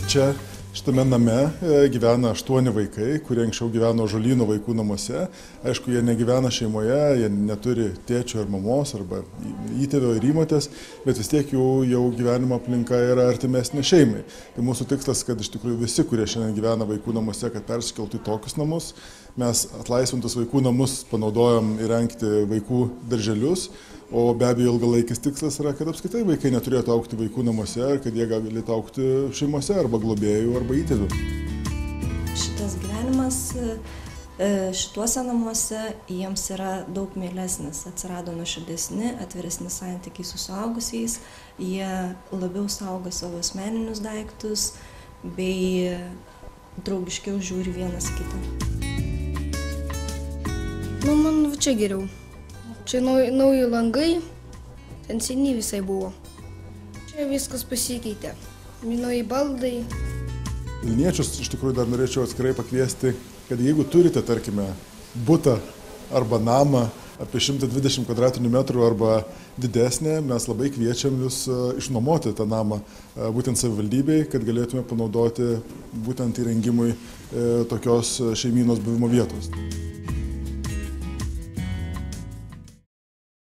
Čia šitame name gyvena 8 vaikai, kurie anksčiau gyveno Žolyno vaikų namuose. Aišku, jie negyvena šeimoje, jie neturi tėčio ir mamos arba įtėvio ir įmotės, bet vis tiek jau gyvenimo aplinka yra artimesnė šeimai. Tai mūsų tikslas, kad iš tikrųjų visi, kurie šiandien gyvena vaikų namuose, kad persikeltų į tokius namus. Mes atlaisvintus vaikų namus panaudojom įrengti vaikų darželius, o be abejo ilgalaikis tikslas yra, kad apskritai vaikai neturėtų augti vaikų namuose ir kad jie galėtų augti šeimose arba globėjų arba įtėvių. Šitas gyvenimas šituose namuose jiems yra daug mielesnis, atsirado nuoširdesni, atviresni santykiai su suaugusiais, jie labiau saugo savo asmeninius daiktus bei draugiškiau žiūri vienas kitą. Man čia geriau. Čia nauji langai, ten seniai visai buvo. Čia viskas pasikeitė. Nauji baldai. Vilniečius iš tikrųjų dar norėčiau atskirai pakviesti, kad jeigu turite, tarkime, butą arba namą apie 120 kvadratinių metrų arba didesnė, mes labai kviečiam jūs išnuomoti tą namą būtent savivaldybei, kad galėtume panaudoti būtent įrengimui tokios šeimynos buvimo vietos.